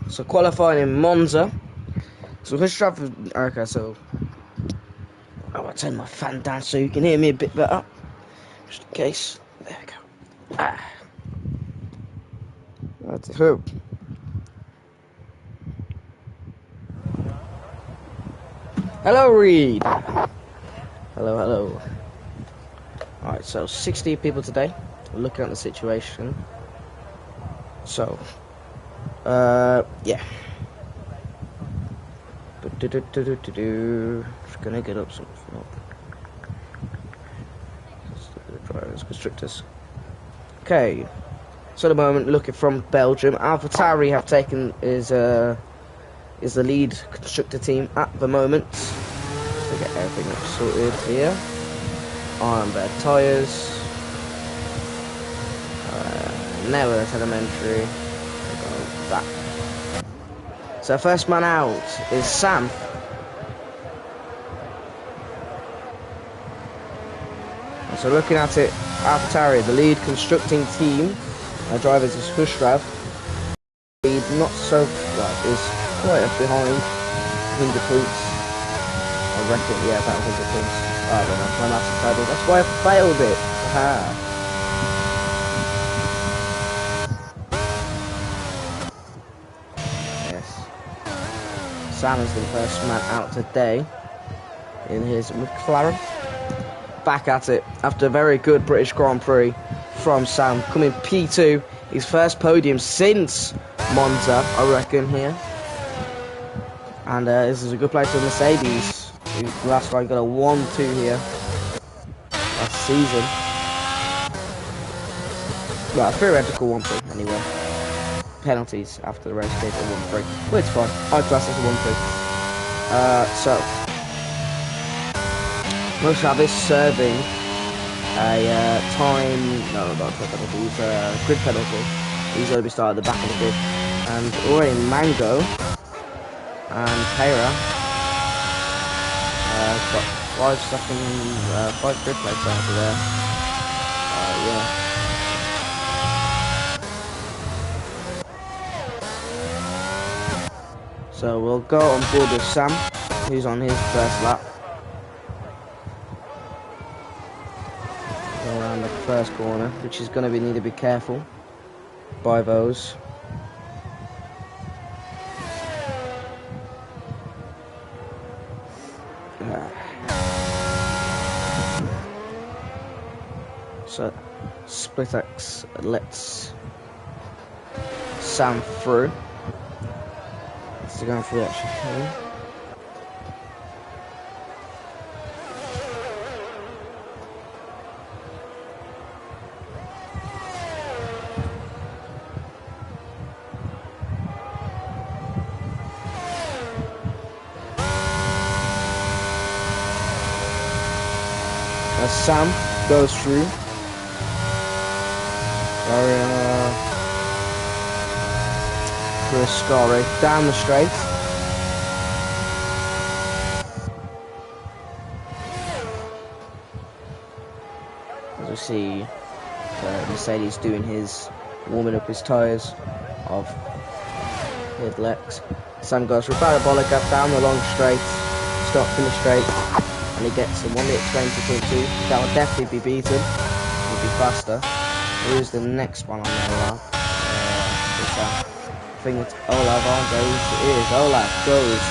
So qualifying in Monza. So let's try for, okay, so I'm gonna turn my fan down so you can hear me a bit better. Just in case. There we go. That's it. Who? Hello, Reed. Hello, hello. Alright, so 60 people today. Looking at the situation. So, yeah. Just gonna get up something. Drivers, constructors. Okay. So at the moment, looking from Belgium, AlphaTauri have taken is the lead constructor team at the moment. Just to get everything up sorted here. Iron bed tyres. Never elementary. Go back. So first man out is Sam. So looking at it, AlphaTauri, the lead constructing team, drivers is Hushrav. Lead not so is quite up behind 100 points. I reckon, yeah, about 100 points. I don't know, my maths title. That's why I failed it. Aha. Yes. Sam is the first man out today in his McLaren. Back at it after a very good British Grand Prix from Sam, coming P2, his first podium since Monza, I reckon, here. And this is a good place for Mercedes, who last time got a 1-2 here last season. Well, a theoretical 1-3 anyway. Penalties after the race gave it a 1-3, but it's fine. I class it as a 1-3. So Travis serving a grid penalty. He's going to be starting at the back of the grid. And already Mango and Pera got 5 grid plates out of there. Yeah. So we'll go on board with Sam, who's on his first lap. Around the first corner, which is going to need to be careful by those. So Split X lets Sam through. It's going through actually. As Sam goes through, Cruscari down the straight. As we see Mercedes doing his warming up his tyres of his legs. Sam goes through Parabolica down the long straight, start finish straight. And he gets a 1 minute 20.2. That will definitely be beaten. He'll be faster. Who's the next one on there? I think it's Olaf on those. It is. Olaf goes.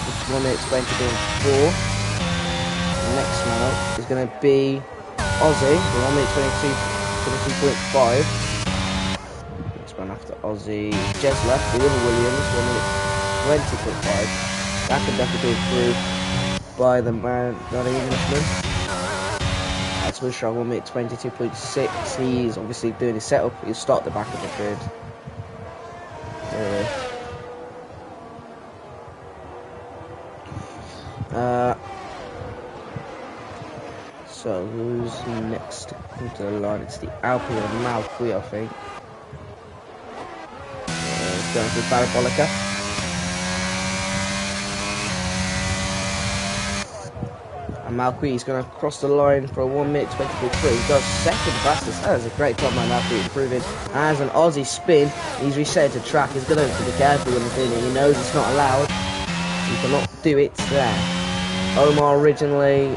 It's 1 minute 20.4. The next man up is going to be Ozzy. The 1 minute 22.5. Next one after Ozzy. Jesler, the other Williams. 1 minute 20.5. That could definitely go through by the man, not Englishman. That's Bush on 1 minute 22.6. He's obviously doing his setup. He'll start the back of the grid. So who's next into the line? It's the Alpine and Malqui, I think. It's going through Parabolica. And Malqui is going to cross the line for a 1 minute 20.3. He goes second fastest. That is a great top man, Malqui improving. And as an Aussie spin, he's reset to track. He's going to have to be careful when he's doing it. He knows it's not allowed. You cannot do it there. Omar originally,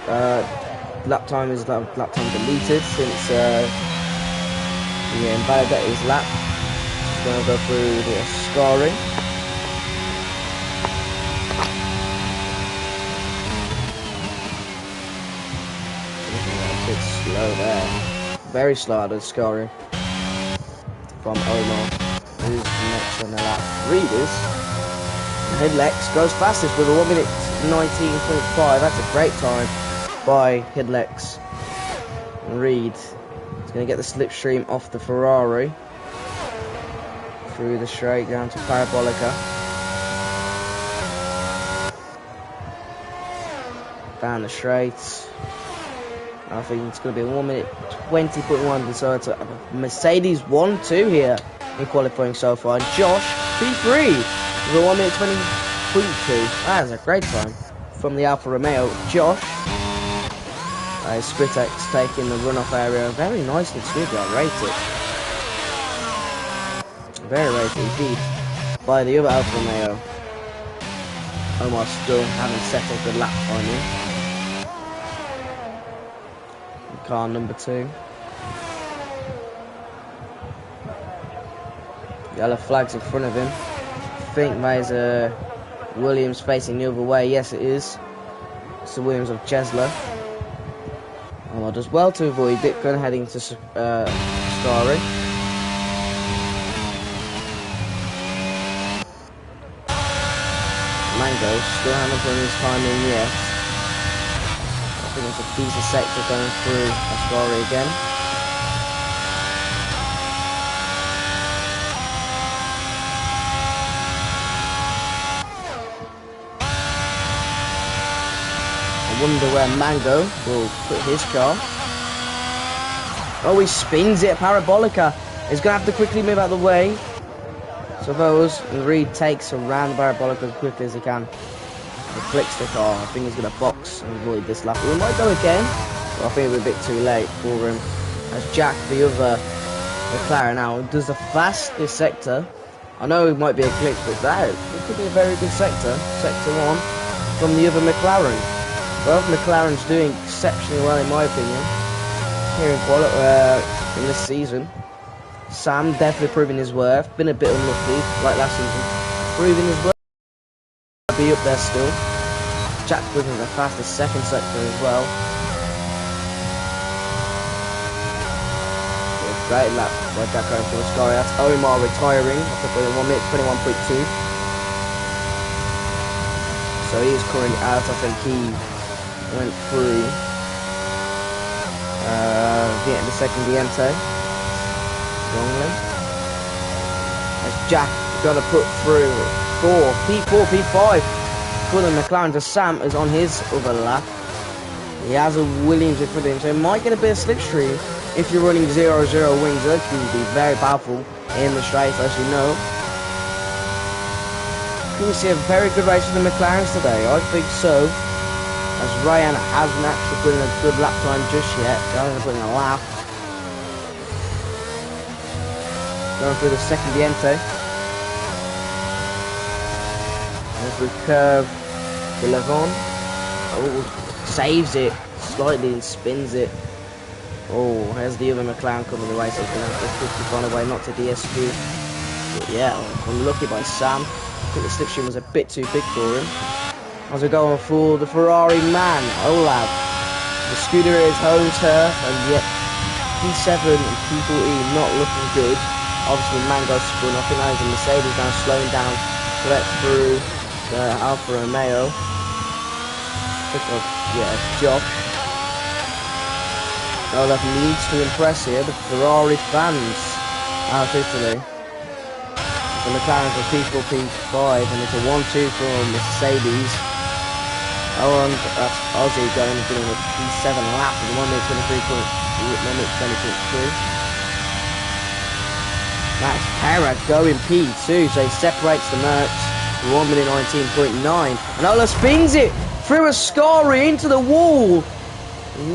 lap time deleted since he invalidated his lap. He's going to go through the scarring. Slow there. Very slow out of scoring from Omar. Who's next on the lap? Reed is. Hidlex goes fastest with a 1 minute 19.5. That's a great time by Hidlex. Reed is going to get the slipstream off the Ferrari. Through the straight down to Parabolica. Down the straights. I think it's going to be a 1 minute 20.1. So it's a Mercedes 1-2 here in qualifying so far. And Josh P3 with a 1 minute 20.2. That is a great time from the Alfa Romeo. Josh, Spritex taking the runoff area very nicely too. I rate it. Very rated indeed by the other Alfa Romeo. Omar still haven't settled the lap finally. Car number 2. Yellow flags in front of him. I think there's a Williams facing the other way. Yes, it is. It's the Williams of Jesler. Well, does well to avoid it. Going heading to Scari. Mango still haven't put his time in yet. I think it's a decent sector going through Ascari again. I wonder where Mango will put his car. Oh, he spins it. Parabolica is going to have to quickly move out of the way. Suppose Reed takes around the Parabolica as quickly as he can. He flicks the car. I think he's going to box and avoid this lap. We might go again, but I think it'll be a bit too late for him. As Jack, the other McLaren, now does the fastest sector. I know it might be a glitch, but it could be a very good sector. Sector 1 from the other McLaren. Both McLaren's doing exceptionally well in my opinion here in this season. Sam definitely proving his worth. Been a bit unlucky like last season. Proving his worth. Be up there still. Jack Griffin the fastest second sector as well. Great lap by Jack going for Ascari. That's Omar retiring after 1 minute 21.2. So he is currently out. I think he went through the second Diente. Wrongly. As Jack got to put through P4, P5 for the McLaren. To Sam is on his other lap. He has a Williams in front of him, so it might get a bit of slipstream if you're running 0-0 wings. That can be very powerful in the straight, as you know. Can we see a very good race for the McLarens today? I think so. As Ryan hasn't actually put in a good lap time just yet. He hasn't put in a lap. Going through the second Diente. And through curve to Levon. Oh, saves it slightly and spins it. Oh, here's the other McLaren coming the way, so he's going to have to quickly find a way not to DSQ. But yeah, unlucky by Sam. I think the slipstream was a bit too big for him. As we go on for the Ferrari man, Olaf. The scooter is home turf, and yet P7 and P14 not looking good. Obviously, Mango spun. I think that is a Mercedes now slowing down to let through the Alfa Romeo. Josh. Olaf needs to impress here. The Ferrari fans out of Italy. The McLaren for P4, P5, and it's a 1-2 from Mercedes. Oh, and that's Aussie going a P7 lap with 1 minute 20.3. That's Perra going P2, so he separates the Mercs. 1 minute 19.9. And Ola spins it through Ascari into the wall.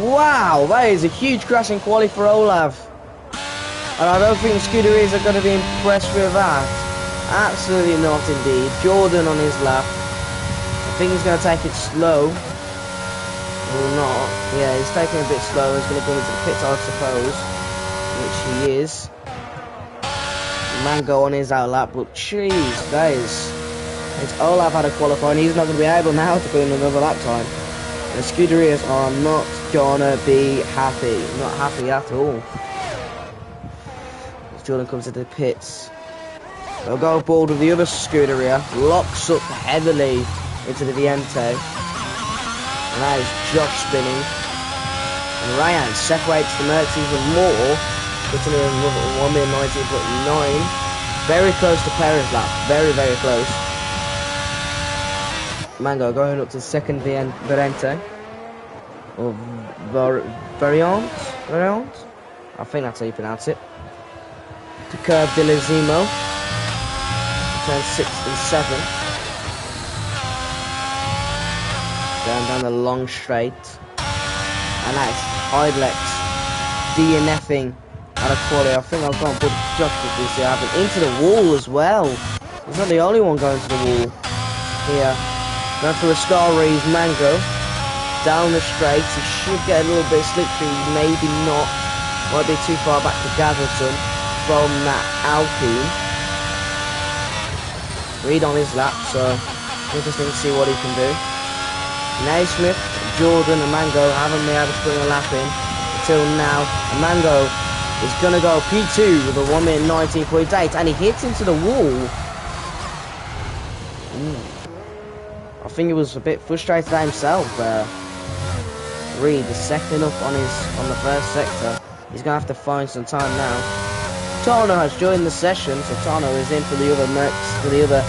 Wow, that is a huge crash in quali for Olaf. And I don't think the Scuderias are going to be impressed with that. Absolutely not indeed. Jordan on his lap. I think he's going to take it slow. Or not. Yeah, he's taking it a bit slow. He's going to go into the pits, I suppose. Which he is. Mango on his out lap, but jeez, guys. It's Olaf had a qualifying. He's not going to be able now to put in another lap time. The Scuderias are not going to be happy. Not happy at all. As Jordan comes into the pits. They'll go aboard with the other Scuderia. Locks up heavily into the Viente. And that is Josh spinning. And Ryan separates the Mercs even more. Putting in another 1 minute 19.9. Very close to Perez lap. Very, very close. Mango going up to second Viente. Or Variant? I think that's how you pronounce it. To curve Delazimo. Turn 6 and 7. Down the long straight. And that's Idlex DNFing out of quality. I think I'll go and put Josh with this here. Into the wall as well. He's not the only one going to the wall. Here. Going for Ascari's Mango. Down the straight. He should get a little bit slippery. Maybe not. Might be too far back to Gatherton from that Alpine. Reed on his lap, so interesting to see what he can do. Naismith, Jordan and Mango haven't been able to put a lap in until now. And Mango is going to go P2 with a 1 minute 19.8 and he hits into the wall. I think he was a bit frustrated at himself. Reed is second up on the first sector. He's going to have to find some time now. Tano has joined the session, so Tano is in for the other Mercs, for the other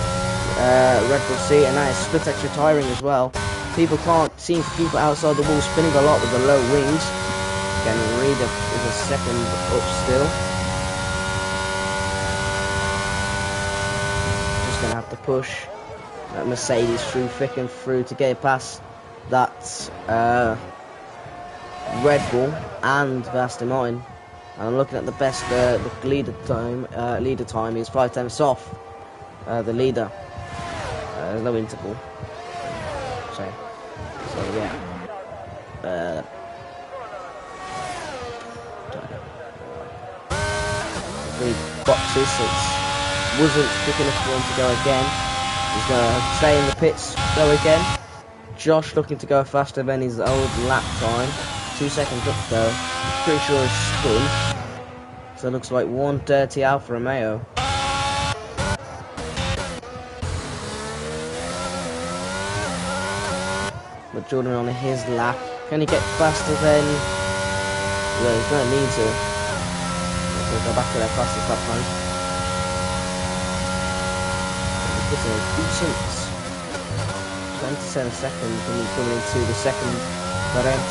Red Bull seat, and that is split extra tiring as well. People can't seem to keep it outside the wall, spinning a lot with the low wings. Again, Reed is a second up still. Just going to have to push that Mercedes through thick and through to get past that Red Bull and Aston Martin. And I'm looking at the best the leader time is 5 tenths off the leader. There's no interval. So yeah. 3 boxes, so it wasn't quick enough for him to go again. He's going to stay in the pits, go again. Josh looking to go faster than his old lap time. 2 seconds up though. Pretty sure he's spun. So it looks like 1:30 Alfa Romeo. But Jordan on his lap. Can he get faster than... Yeah, he's going to need to. We'll go back to their fastest lap time. He's getting a decent 27 seconds when he's coming into the second variant.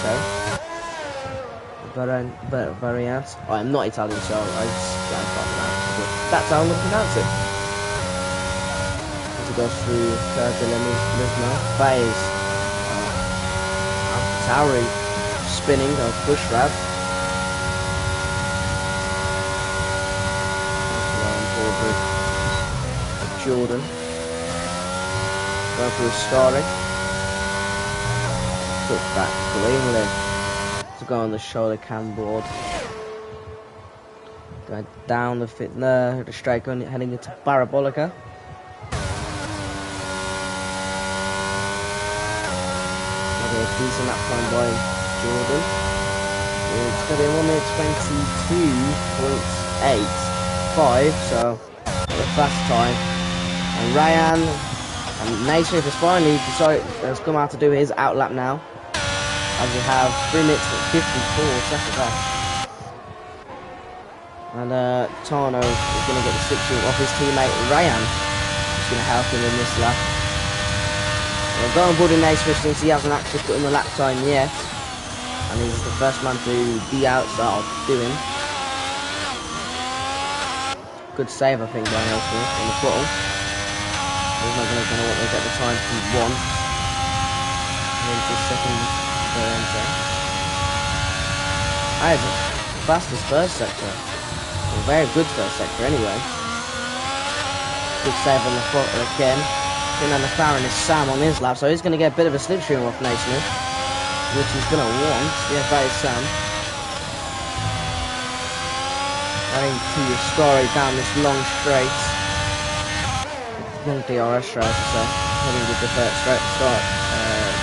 Oh, I'm not Italian, so I can't pronounce it. That's how I'm going to pronounce it. To go through Lismo. That is Tauri spinning on push rad. Jordan. Going through Ascari. Put back cleanly. To go on the shoulder cam board. Going down the straight, heading into Parabolica. Okay, a decent lap time by Jordan. It's going to be 1 minute 22.85, so a fast time. And Ryan and Naismith has finally has come out to do his outlap now. As we have 3 minutes and 54 seconds left. And Tano is going to get the 6 off his teammate Ryan. He's going to help him in this lap. We'll go on board in Naismith since he hasn't actually put in the lap time yet. And he's the first man to be outside doing. Good save, I think, by Naismith on the throttle. He's not going to want to get the time he wants. second enter. That is the fastest first sector. A very good first sector anyway. Good save on the front again. And then the McLaren is Sam on his lap, so he's going to get a bit of a slipstream off Naismith, which he's going to want. Yeah, that is Sam. Heading to your story down this long straight. Long DRS straight, I should say. Heading with the first straight start.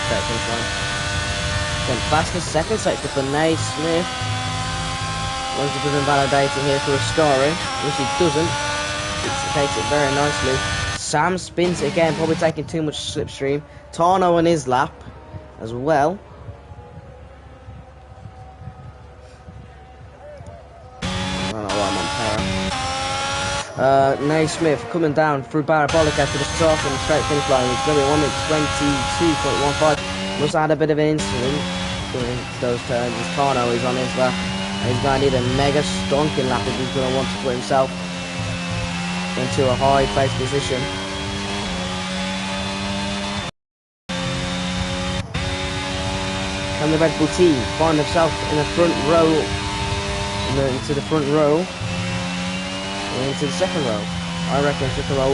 Straight finish line. Then fastest second sector for Naismith. Wants to put him validating here for a Ascari, which he doesn't. He takes it very nicely. Sam spins it again, probably taking too much slipstream. Tarno on his lap as well. I don't know why I'm on power. Naismith coming down through Parabolic after the start on the straight finish line. It's going to be 1 minute 22.15. Must have had a bit of an incident during those turns. As Tarno is on his lap. And he's going to need a mega stonking lap if he's going to want to put himself into a high place position. Can the Red Bull team find themselves in the front row, into the front row, or into the second row? I reckon second row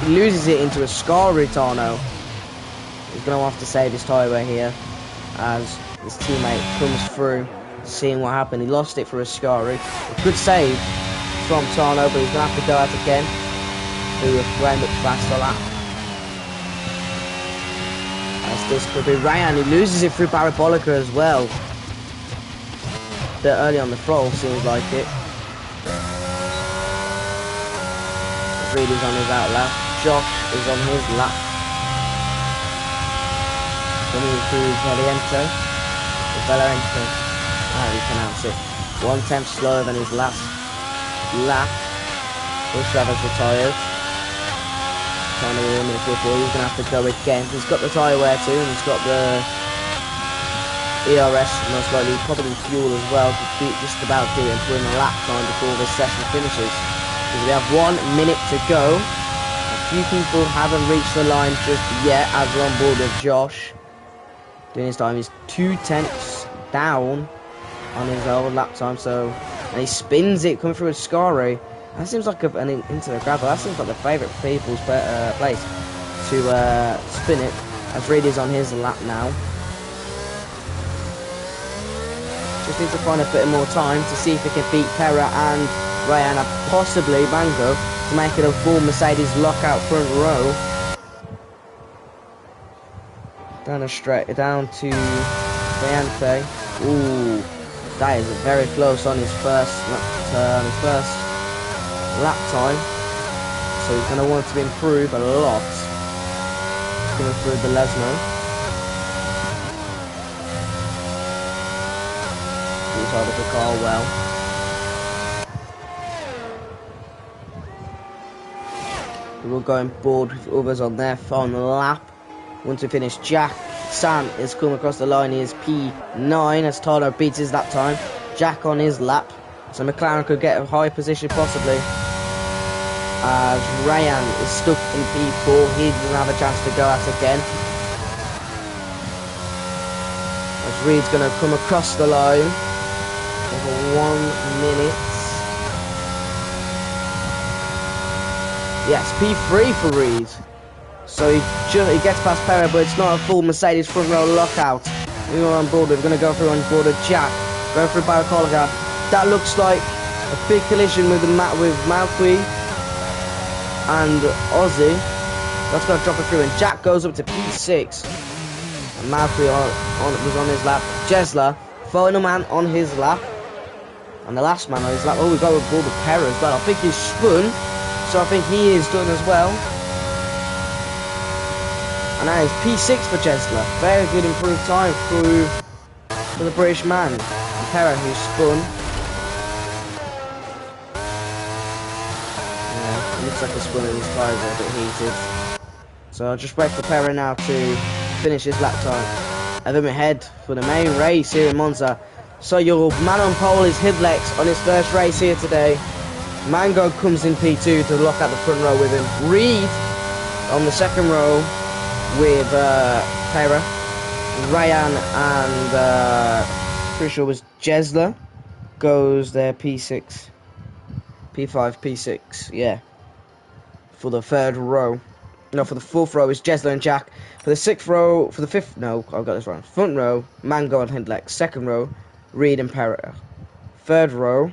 loses it into a Ascari. Tarno. He's going to have to save his tyre here as his teammate comes through, seeing what happened. He lost it for a Ascari. A good save from Tarno, but he's going to have to go out again to round up faster lap. As this could be Ryan, he loses it through Parabolica as well. A bit early on the throttle, seems like it. Reed is on his out lap. Josh is on his lap. Coming through Valiente. How do you pronounce it? 1/10 slower than his last lap. Bush Travers retired. Trying to win minute 4. He's going to have to go again. He's got the tyre wear too, and he's got the ERS, most likely, probably fuel as well, to just about do it and put in a lap time before this session finishes. Because we have 1 minute to go. A few people haven't reached the line just yet, as we're on board with Josh. Doing his time, he's 2/10 down on his old lap time, so, and he spins it coming through a Ascari. That seems like into the gravel. That seems like the favourite people's place to spin it. As Reed is on his lap now. Just needs to find a bit more time to see if he can beat Pera and Ryan, and possibly Mango, to make it a full Mercedes lockout front row. Down a straight, down to Valiente. Ooh, that is very close on his first lap time. So he's going to want to improve a lot. Going through the Lesmo. Inside of the car well. We will go on board with others on their final lap. Once we finish, Jack Sam is coming across the line. He is P9 as Tyler beats his lap time. Jack on his lap, so McLaren could get a high position possibly. As Ryan is stuck in P4, he doesn't have a chance to go out again. As Reed's going to come across the line for 1 minute. Yes, P3 for Reed. So he gets past Perry, but it's not a full Mercedes front row lockout. We are on board. We're going to go through on board of Jack. Going through Baracolica. That looks like a big collision with Malqui and Ozzy. That's going to drop it through, and Jack goes up to P6. And Malqui was on his lap. Jesla, final man on his lap. And the last man on his lap. Oh, we've got a board with Perry as well. I think he's spun, so I think he is done as well. And that is P6 for Jesla. Very good improved time for the British man. And Perra, who spun. Yeah, it looks like a spun and his tyres are a bit heated. So I'll just wait for Perra now to finish his lap time. And then we head for the main race here in Monza. So your man on pole is Hidlex on his first race here today. Mango comes in P2 to lock out the front row with him. Reed on the second row with Perra. Ryan and pretty sure it was Jesler goes their P6, P5, P6, yeah. For the third row. No, for the fourth row is Jesler and Jack. For the sixth row, for the fifth, no, I've got this wrong. Front row, Mango and Hindlex. Second row, Reed and Perra. Third row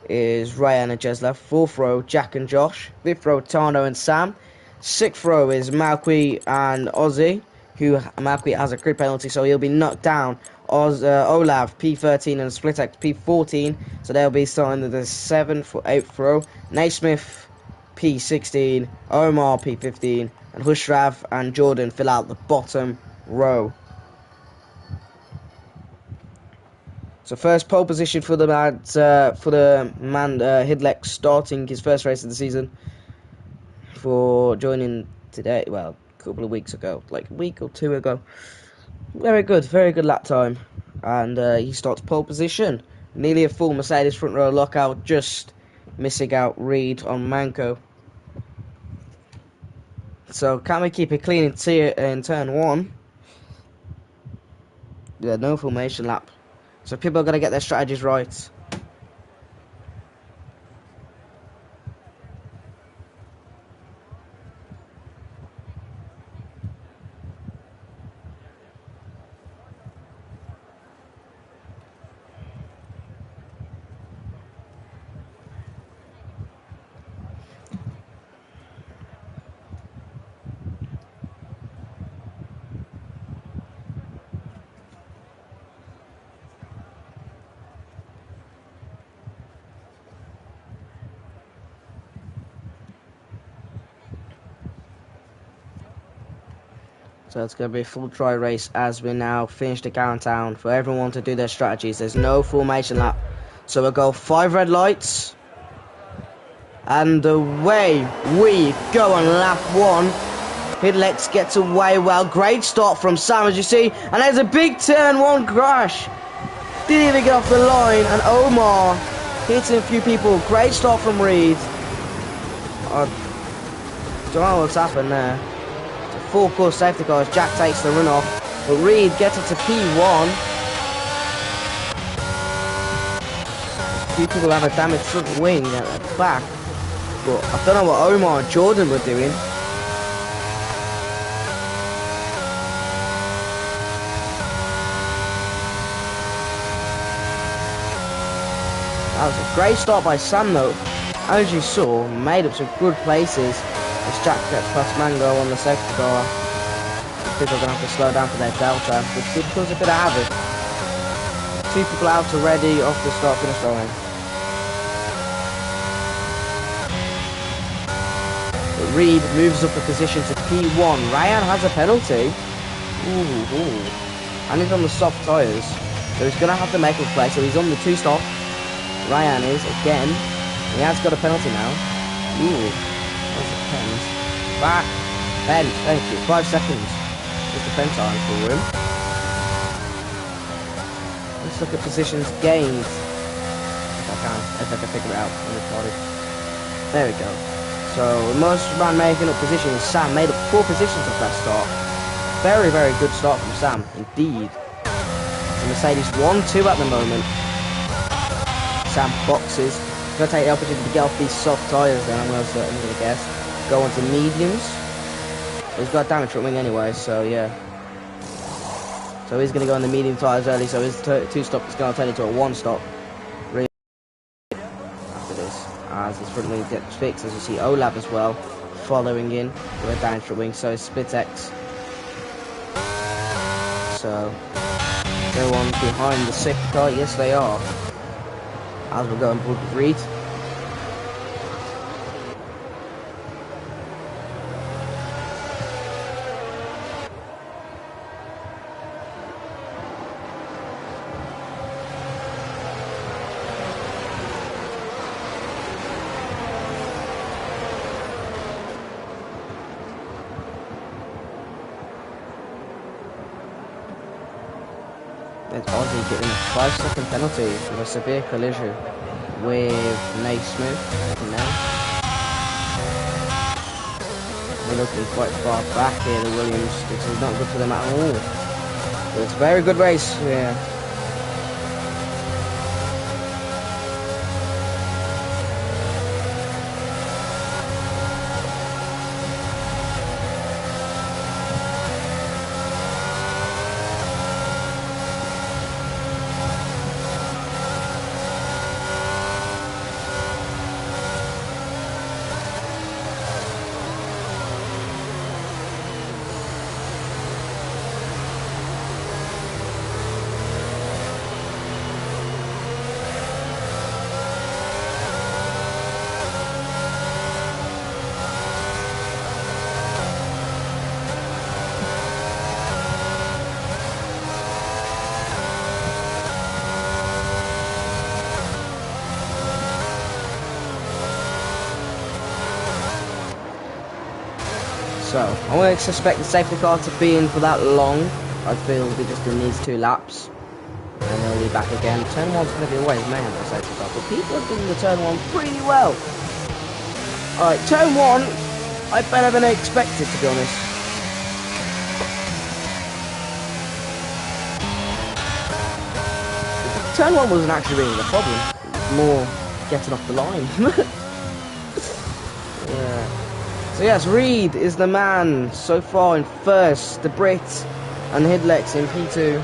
is Ryan and Jesler. Fourth row, Jack and Josh. Fifth row, Tano and Sam. Sixth row is Malqui and Ozzy, who Malqui has a crit penalty, so he'll be knocked down. Olav, P13 and Splitex, P14, so they'll be starting the 7th or 8th row. Naismith, P16, Omar, P15, and Hushrav and Jordan fill out the bottom row. So first pole position for the man Hidlex, starting his first race of the season for joining today. Well, a couple of weeks ago, like a week or two ago. Very good lap time, and he starts pole position. Nearly a full Mercedes front row lockout, just missing out Reed on Manco. So can we keep it clean in turn one? Yeah, no formation lap. So people are going to get their strategies right. So it's going to be a full dry race as we now finish the countdown for everyone to do their strategies. There's no formation lap. So we'll go 5 red lights. And away we go on lap 1. Hidlex gets away well. Great start from Sam, as you see. And there's a big turn 1 crash. Didn't even get off the line. And Omar hitting a few people. Great start from Reed. I don't know what's happened there. Full course safety car as Jack takes the run off, but Reed gets it to P1. A few people have a damaged front wing at the back, but I don't know what Omar and Jordan were doing. That was a great start by Sam though. As you saw, made up some good places. As Jack gets past Mango on the safety car, people are going to have to slow down for their delta, which did cause a bit of havoc. 2 people out already off the start finish line. But Reed moves up a position to P1. Ryan has a penalty. And he's on the soft tyres, so he's going to have to make a play. So he's on the 2-stop. Ryan is again. He has got a penalty now. Back. Ben, thank you. 5 seconds. Just the pen time for him. Let's look at positions gained. If I can figure it out on the body. There we go. So the most man making up position is Sam. Made up 4 positions off that start. Very good start from Sam, indeed. The Mercedes 1-2 at the moment. Sam boxes. Gonna take the opportunity to get off these soft tyres then, I'm gonna guess. Go on to mediums. He's got damage front wing anyway, so yeah. So he's going to go on the medium tyres early, so his 2-stop is going to turn into a 1-stop. After this, as his front wing gets fixed, as you see Olav as well, following in with a damage front wing, so is Splitex. So, they're on behind the 6th car, yes they are. As we're going for Reed. There's Ozzy getting a 5-second penalty for a severe collision with Naismith. They're looking quite far back here, the Williams. This is not good for them at all. So it's a very good race, yeah. So, I wouldn't expect the safety car to be in for that long. I feel we just in these 2 laps. And they'll be back again. Turn 1's going to be a ways mayhem for safety car. But people have done the turn 1 pretty well. Alright, turn 1, I better than I expected, to be honest. Turn 1 wasn't actually really the problem. It was more getting off the line. Yeah. So yes, Reed is the man so far in first, the Brit and Hidlex in P2.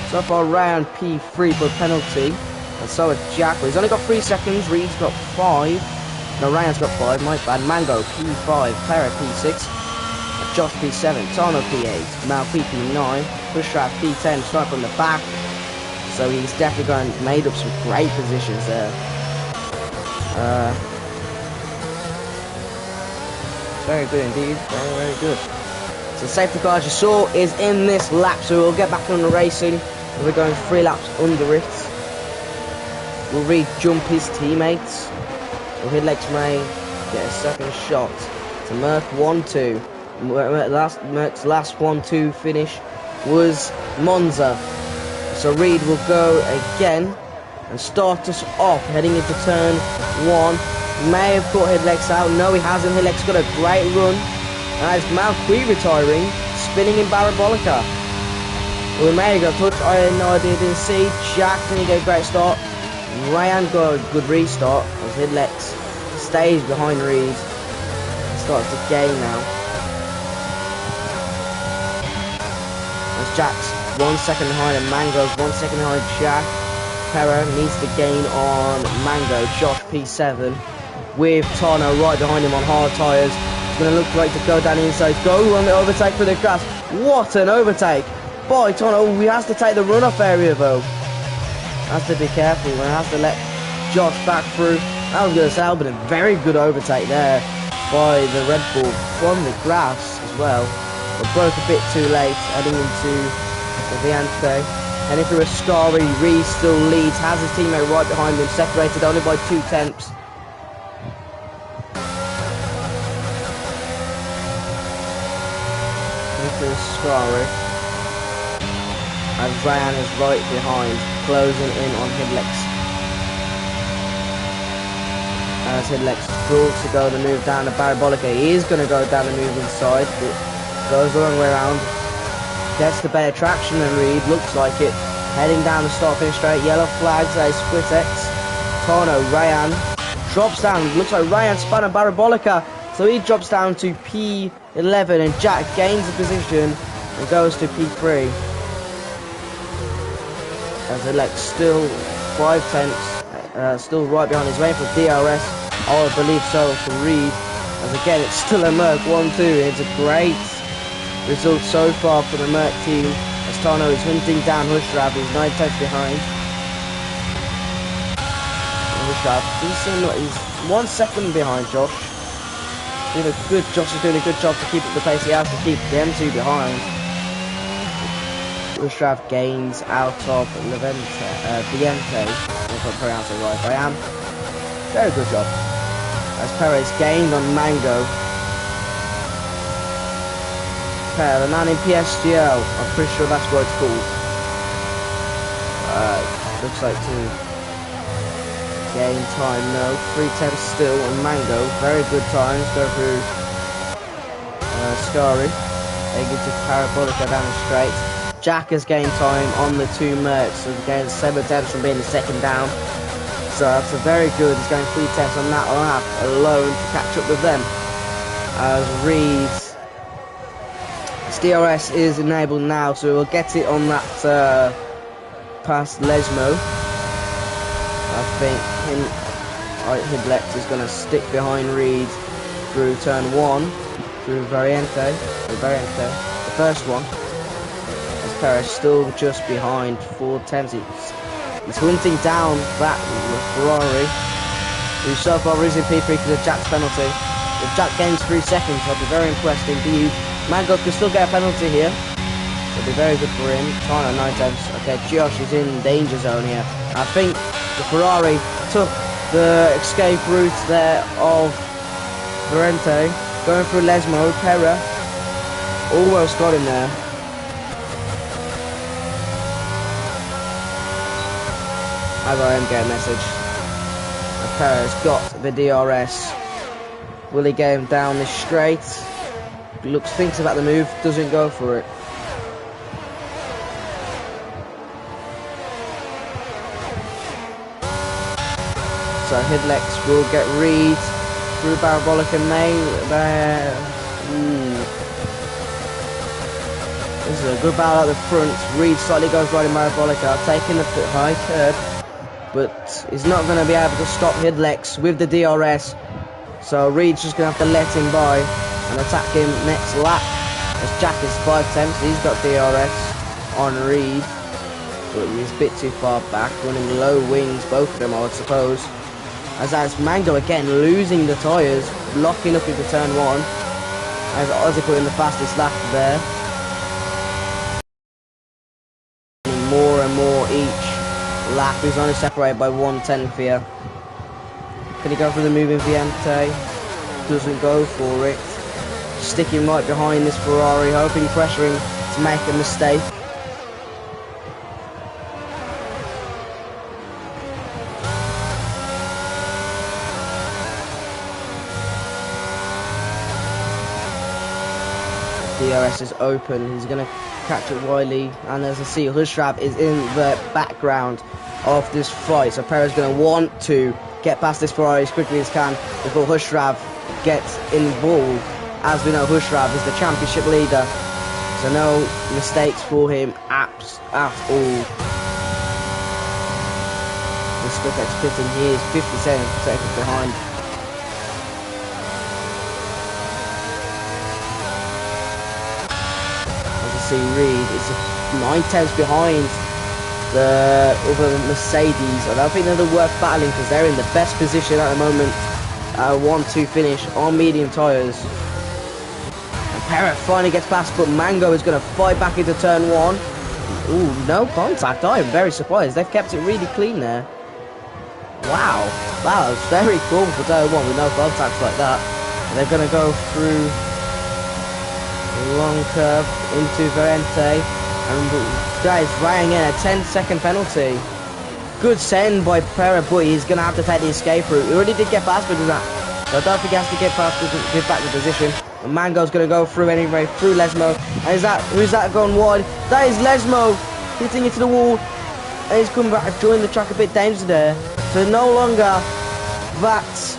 So far Ryan P3 for a penalty, and so has Jack. Well, he's only got 3 seconds, Reed's got 5. No, Ryan's got 5, my bad. Mango P5, Clara P6, Josh P7, Tano P8, Mal P9, Pushrat P10, sniper on the back. So he's definitely made up some great positions there. Very good indeed, very, very good. So safety car, as you saw, is in this lap, so we'll get back on the racing. We're going 3 laps under it. We'll re-jump his teammates. So Hidlex may get a second shot to Merc 1-2. Merc's last 1-2 finish was Monza. So Reed will go again and start us off heading into turn 1. May have caught Hidlex out. No, he hasn't. Hidlex got a great run. And it's Malqui retiring, spinning in Parabolica. Well, we may have got a touch. I had no idea, didn't see. Jack didn't get a great start. Ryan got a good restart as Hidlex stays behind Reed. Starts to gain now. As Jack's 1 second behind and Mango's 1 second behind Jack. Perra needs to gain on Mango. Josh P7 with Tano right behind him on hard tyres. Going to look great to go down the inside. Go on the overtake for the grass. What an overtake by Tono. He has to take the run-off area though. Has to be careful. He has to let Josh back through. That was going to sell, but a very good overtake there by the Red Bull from the grass as well. But broke a bit too late heading into the Viante. Heading through Ascari. Reed still leads. Has his teammate right behind him. Separated only by 2 tenths. Ascari, as Ryan is right behind, closing in on Hidlex. As Hidlex draws to go to move down the Parabolica, he is going to go down the move inside, but goes the wrong way around. Gets the better traction than Reed, looks like it. Heading down the start finish straight, yellow flags, a split X. Tano, Ryan drops down, looks like Ryan spun a Parabolica, so he drops down to P11 and Jack gains a position and goes to P3. As Hidlex still 5 tenths, still right behind. He's waiting for DRS. I believe so for Reed. As again, it's still a Merc 1-2. It's a great result so far for the Merc team. As Tano is hunting down Hushrav. He's 9 tenths behind. Hushrav, he's 1 second behind Josh. Josh is doing a good job to keep up the pace. He has to keep the M2 behind. Hushrav gains out of Viente, if I pronounce it right. I am. Very good job. As Perez gained on Mango. The man in PSGL, I'm pretty sure that's what it's called. Looks like to gain time, no. 3:10 still on Mango. Very good times. Go through Scary. They get to Parabolica down the straight. Jack has gained time on the two Mercs, so he gains 7 tenths from being the second down. So that's a very good. He's going 3 tenths on that lap alone to catch up with them. As Reed's DRS is enabled now, so we'll get it on that past Lesmo. I think Hidlex is going to stick behind Reed through turn 1, through Variante, the first one. As Perez still just behind 4 tenths. He's hunting down that Ferrari, who so far is in P3 because of Jack's penalty. If Jack gains 3 seconds, I'll be very impressed indeed. Mango can still get a penalty here. It'll be very good for him. Time at 9 tenths. Okay, Josh is in danger zone here. I think the Ferrari took the escape route there of Varente. Going through Lesmo, Pera. Almost got him there. I got him get a message. Pera's got the DRS. Will he get him down this straight? Thinks about the move, doesn't go for it. So Hidlex will get Reed through Parabolic and May there. This is a good battle at the front. Reed slightly goes right in Parabolica, taking the high curb, but he's not going to be able to stop Hidlex with the DRS. So Reed's just going to have to let him by and attack him next lap. As Jack is 5 tenths, he's got DRS on Reed, but he's a bit too far back, running low wings, both of them I would suppose. As that's Mango again losing the tyres, locking up into turn 1. As Ozzy put in the fastest lap there. More and more each lap. He's only separated by 1 tenth here. Can he go for the move in Viente? Doesn't go for it. Sticking right behind this Ferrari, hoping, pressuring to make a mistake. DRS is open, he's going to catch it Wiley, and as I see, Hushrav is in the background of this fight, so Perez is going to want to get past this Ferrari as quickly as can before Hushrav gets involved. As we know, Hushrav is the championship leader, so no mistakes for him at all. The Scrippex pitting, he is 57 seconds behind. See Reed is 9 tenths behind the other Mercedes. I don't think they're worth battling because they're in the best position at the moment. 1-2 finish on medium tyres. And Parrot finally gets past, but Mango is going to fight back into turn 1. Ooh, no contact. I am very surprised. They've kept it really clean there. Wow, that was very cool for turn 1 with no contacts like that. And they're going to go through long curve into Varente, and guys writing in a 10-second penalty. Good send by Pera, but he's going to have to take the escape route. He already did get past, but that, so I don't think he has to get past to give back the position. And Mango's going to go through anyway, through Lesmo. And who's that gone wide? That is Lesmo hitting into the wall, and he's come back, joined the track a bit dangerous there. So no longer that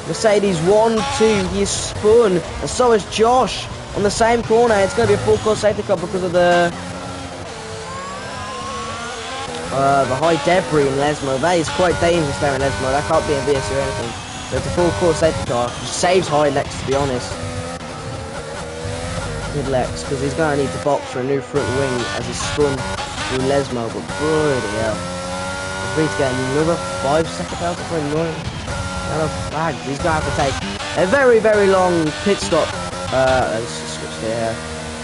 Mercedes 1-2, he's spun, and so is Josh. On the same corner, it's going to be a full course safety car because of the high debris in Lesmo. That is quite dangerous there in Lesmo. That can't be a VS or anything. So it's a full course safety car. Which saves Hidlex, to be honest. Hidlex, because he's going to need to box for a new front wing as he's spun through Lesmo. But bloody hell. He's going to get another 5-second penalty for annoying yellow flags. He's going to have to take a very, very long pit stop. Let's just switch here.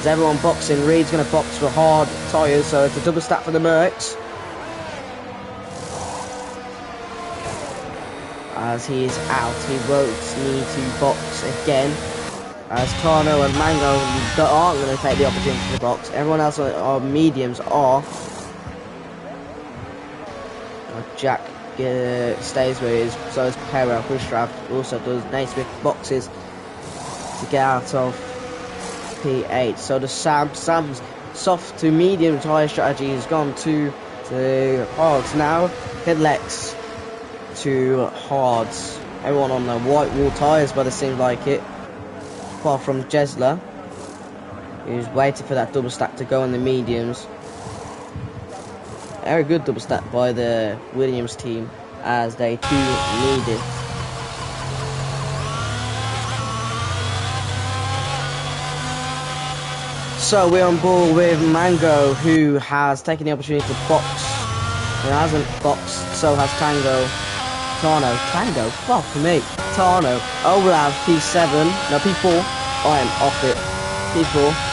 Is everyone boxing? Reed's going to box for hard tyres, so it's a double stack for the Mercs. As he is out, he won't need to box again. As Tano and Mango aren't going to take the opportunity to box. Everyone else on mediums are. Jack stays where he is, so is Perra. Khrushchev also does. Naismith boxes to get out of P8. So the Sam's soft to medium tyre strategy has gone to hards now. Headlex to hards. Everyone on the white wall tyres, but it seems like it. Apart from Jesler, who's waiting for that double stack to go on the mediums. Very good double stack by the Williams team, as they too need it. So we're on board with Mango, who has taken the opportunity to box. He hasn't boxed, so has Tango. Tango, fuck me. Tano, Olav, P7, no P4. I am off it. P4.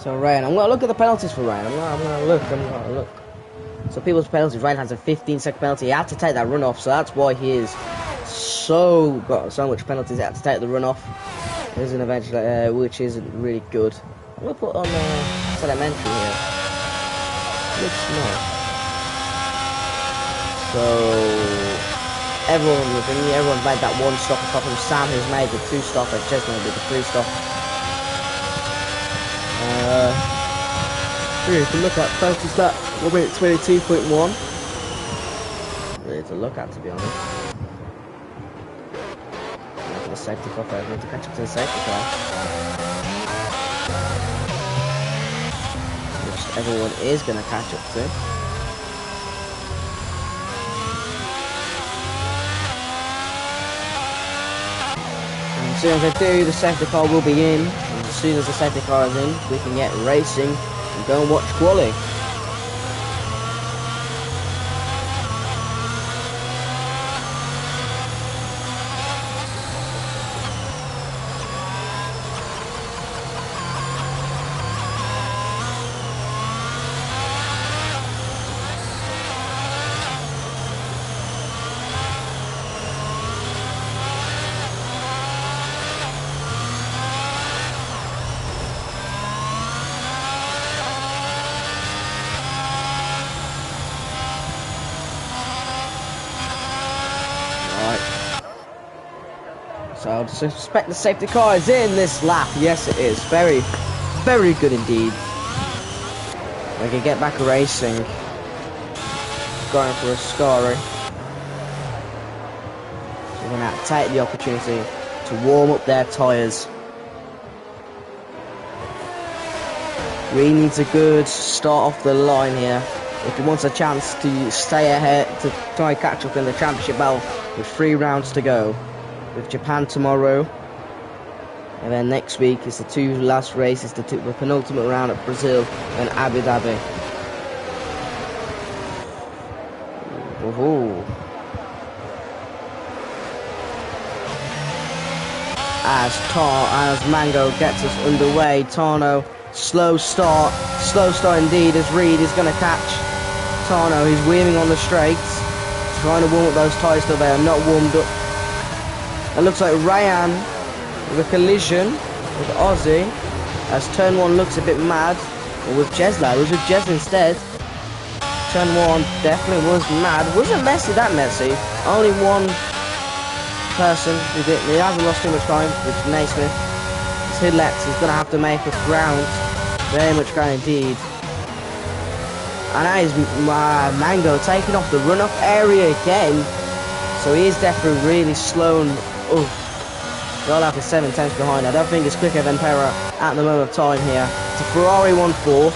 So Ryan, I'm gonna look at the penalties for Ryan. I'm gonna look. So people's penalties. Ryan has a 15-second penalty. He had to take that run off, so that's why he is got so much penalties. He had to take the run off. There's an eventually, which isn't really good. I'm gonna put on telemetry here. Looks nice. So everyone made that one stop apart from Sam, who's made the 2 stop, and Chesney did the 3 stop. Here, you can look at penalties that 1 minute 22.1. Really to look at, to be honest. Look at the safety car first. Need to catch up to the safety car, which everyone is going to catch up to. And as soon as they do, the safety car will be in. And as soon as the safety car is in, we can get racing and go and watch quali. So I suspect the safety car is in this lap. Yes, it is. Very, very good indeed. We can get back racing. Going for a Scari. So we're going to take the opportunity to warm up their tyres. Reed needs a good start off the line here if he wants a chance to stay ahead, to try and catch up in the championship battle with 3 rounds to go. With Japan tomorrow, and then next week is the 2 last races, the penultimate round at Brazil and Abu Dhabi. Ooh. As Mango gets us underway, Tano, slow start indeed, as Reed is going to catch Tano. He's weaving on the straights, trying to warm up those tyres till they are not warmed up. It looks like Ryan with a collision with Ozzy, as turn 1 looks a bit mad, or with Jesla. It was with Jesla instead. Turn 1 definitely was mad. Wasn't messy, that messy. Only one person who did. He hasn't lost too much time, which is Naismith. His Hidlex is going to have to make up ground. Very much ground indeed. And that is Mango taking off the run-off area again. So he is definitely really slow and Olaf is 7 tenths behind. I don't think it's quicker than Pera at the moment of time here. It's a Ferrari 1-4,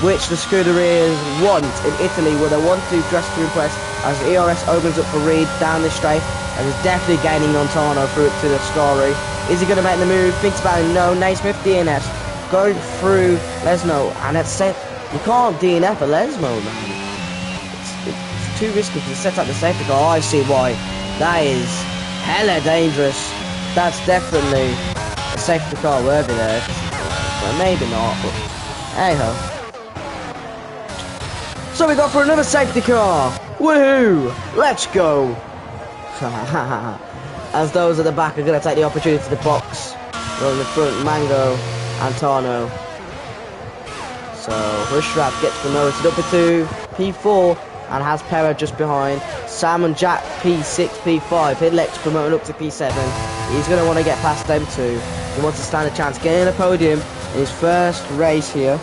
which the Scuderias want in Italy, where they want to dress to impress, as the ERS opens up for Reed down this straight, and is definitely gaining on Tano through to the Scari. Is he going to make the move? Thinks about it. No. Naismith DNS going through Lesno, and it's set. You can't DNF a Lesmo, man. It's too risky because it sets up the safety car. Oh, I see why. That is hella dangerous. That's definitely a safety car worthy there. Well, maybe not, but hey ho. So we got for another safety car. Woohoo! Let's go. As those at the back are going to take the opportunity to box. Well, in the front, Mango and Tano. So Rushrat gets promoted up to P4 and has Pera just behind. Sam and Jack P6, P5. Hidlex promoting up to P7. He's going to want to get past them too. He wants to stand a chance getting a podium in his first race here.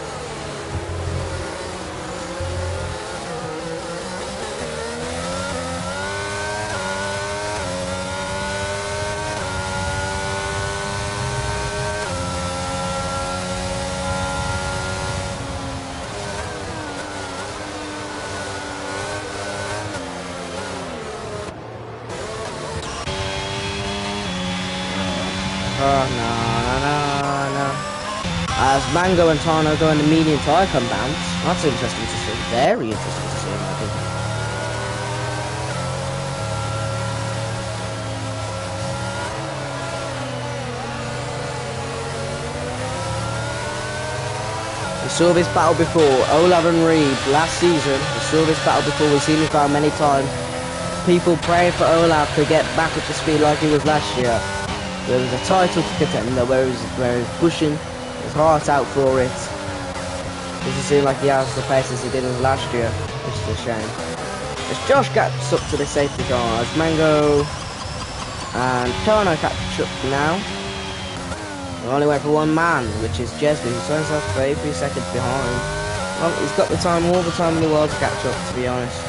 No. As Mango and Tano go in the medium to icon bounce. That's interesting to see. Very interesting to see, in my opinion. We saw this battle before. Olav and Reed last season. We saw this battle before. We've seen this battle many times. People praying for Olav to get back up to speed like he was last year. There was a title to contend where he was pushing his heart out for it. Doesn't seem like he has the pace as he did last year, which is a shame. As Josh gets up to the safety car, as Mango and Tono catch up now. We're only waiting for one man, which is Jesby, who turns out 33 seconds behind. Well, he's got the time, all the time in the world to catch up, to be honest.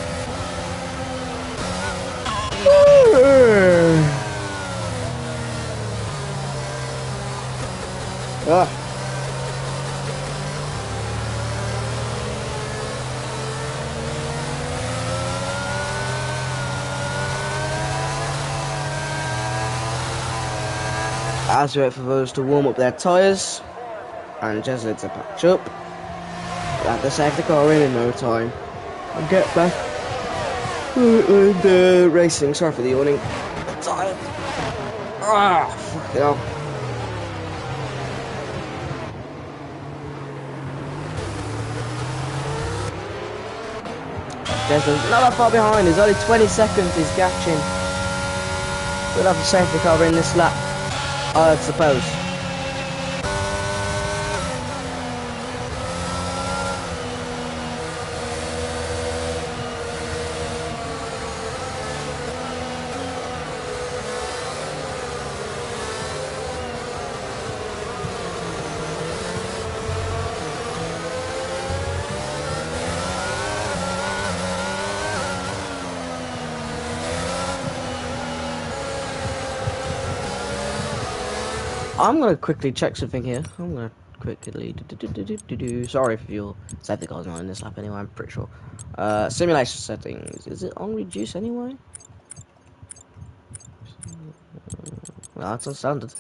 As we wait for those to warm up their tyres, and Jesly to patch up, at the safety car in no time, and get back and racing. Sorry for the yawning. I'm tired. Fuck it up. Jesly's not that far behind. He's only 20 seconds. He's catching. We'll have the safety car in this lap, I suppose. I'm gonna quickly check something here. I'm gonna quickly sorry if your safety car's not in this lap anyway, I'm pretty sure. Simulation settings. Is it on reduce anyway? Well, that's on standard.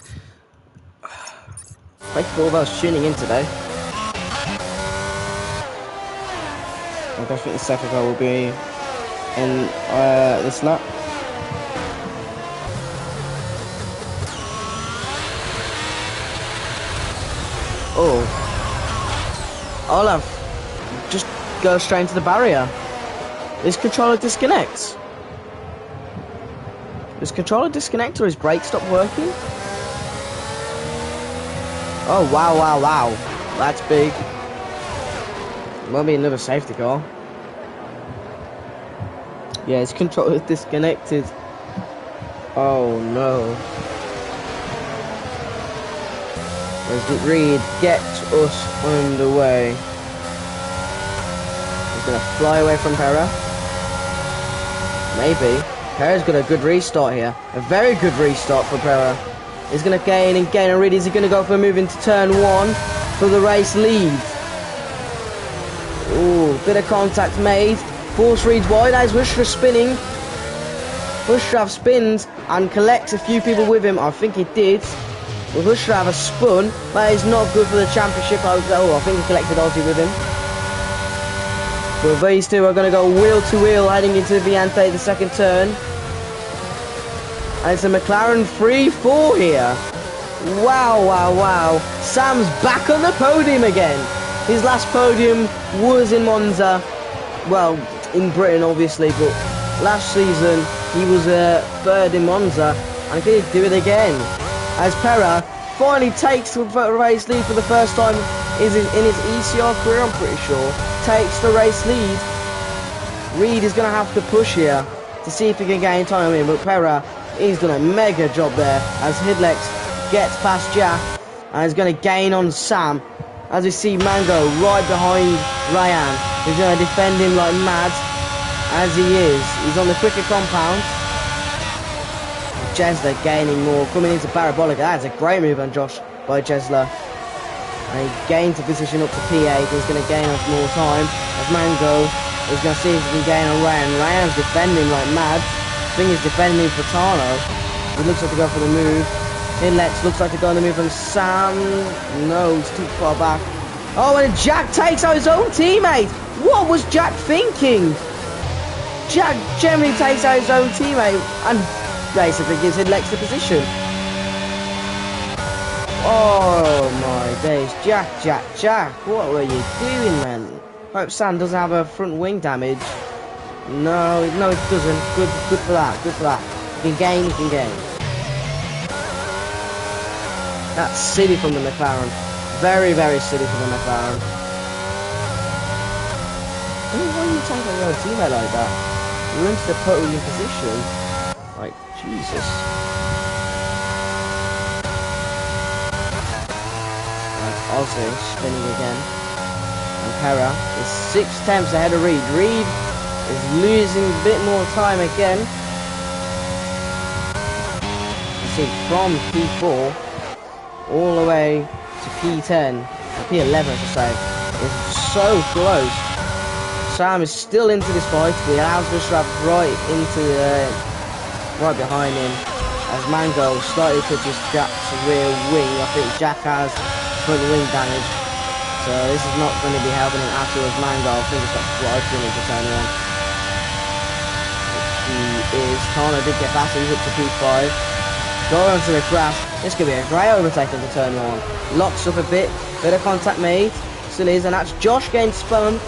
Thank you for all those tuning in today. I don't think the safety car will be in this lap. Oh, Olaf just goes straight into the barrier. His controller disconnects. His controller disconnect or his brake stopped working? Oh, wow. That's big. Might be another safety car. Yeah, his controller disconnected. Oh no. As Reed gets us underway. He's going to fly away from Pera. Maybe. Pera's got a good restart here. A very good restart for Pera. He's going to gain and gain, and Reed is going to go for a move into turn 1 for the race lead. Ooh, bit of contact made. Force Reed's wide as Bushra spinning. Bushra spins and collects a few people with him. I think he did. Well, Bushra has spun. That is not good for the championship. I think he collected Aussie with him. But these two are going to go wheel to wheel heading into Viante, the second turn. And it's a McLaren 3-4 here. Wow, wow, wow. Sam's back on the podium again. His last podium was in Monza. Well, in Britain, obviously, but last season he was third in Monza. And can he do it again? As Pera finally takes the race lead for the first time in his ECR career, I'm pretty sure. Takes the race lead. Reed is going to have to push here to see if he can gain time in, but Pera, he's done a mega job there as Hidlex gets past Jack and is going to gain on Sam. As we see Mango right behind Ryan, who's going to defend him like mad, as he is. He's on the quicker compound. Jesler gaining more, coming into Parabolica. That's a great move on Josh by Jesler. And he gains a position up to P8. He's going to gain off more time. As Mango is going to see if he can gain on Ryan. Ryan's defending like mad. I think he's defending for Tano. He looks like to go for the move. Inlex looks like to go on the move from Sam. No, it's too far back. Oh, and Jack takes out his own teammate. What was Jack thinking? Jack generally takes out his own teammate and basically gives Hidlex the position. Oh my days. Jack. What were you doing, man? Hope Sam doesn't have a front wing damage. No, it doesn't. Good for that. He can gain. That's silly from the McLaren. Very, very silly from the McLaren. I mean, why are you taking your own teammate like that? You're into the podium position. Like, Jesus. That's Ozzy spinning again. And Pera is 6 tenths ahead of Reed. Reed is losing a bit more time again. You see, from P4 all the way to P10, or P11 I should say, is so close. Sam is still into this fight, but he allows Bushra right behind him, as Mango slightly touches Jack's rear wing. I think Jack has front wing damage, so this is not going to be helping him at all as Mango. I think he's got right into turn 1. He is. Tano did get faster, he's up to P5. Going onto the grass. This could be a great overtake into turn 1. Locks up a bit of contact made. Still is, and that's Josh getting spun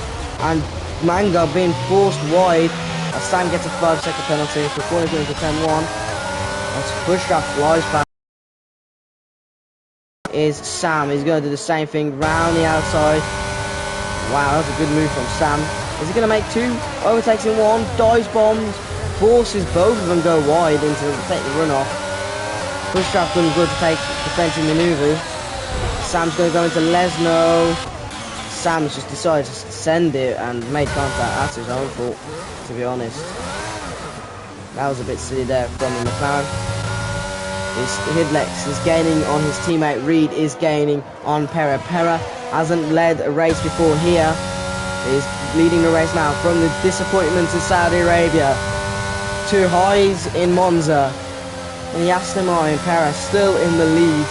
and Mango being forced wide as Sam gets a 5-second penalty for falling into turn 1. As Bushra flies back is Sam. He's going to do the same thing round the outside. Wow, that's a good move from Sam. Is he going to make 2 overtakes in 1? Dives bombs, forces both of them go wide into take the run off. Bushra done good to take defensive manoeuvres. Sam's going to go into Lesno. Sam's just decided to send it and made contact. That's his own fault, to be honest. That was a bit silly there from the McLaren. Hidlex is gaining on his teammate. Reed is gaining on Pera. Pera hasn't led a race before here. He's leading the race now from the disappointments in Saudi Arabia to highs in Monza. And the Aston Martin Pera still in the lead.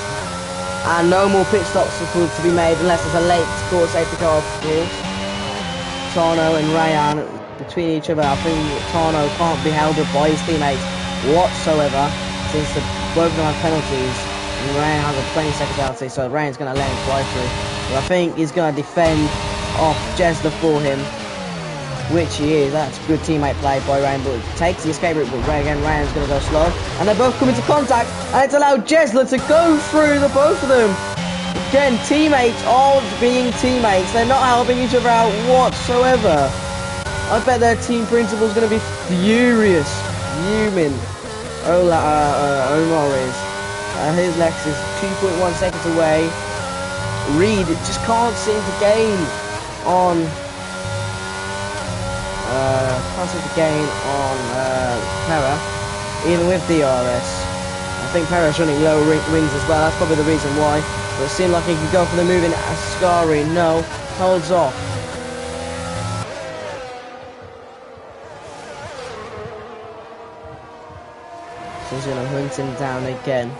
And no more pit stops to be made unless there's a late court safety car, of course. Tano and Rayan between each other. I think Tano can't be held up by his teammates whatsoever, since both of them have penalties. And Rayan has a 20-second penalty, so Rayan's going to let him fly through. But I think he's going to defend off Jesler for him, which he is. That's good teammate play by Ryan, but takes the escape route, but Ryan's going to go slow. And they both come into contact, and it's allowed Jesler to go through the both of them. Again, teammates aren't being teammates. They're not helping each other out whatsoever. I bet their team principal is going to be furious. Fuming. Omar is. His Lex is 2.1 seconds away. Reed just can't seem to gain on Pera, even with DRS. think Perez running low wings as well. That's probably the reason why. But it seemed like he could go for the move in Ascari. No, holds off. So he's going to hunt him down again.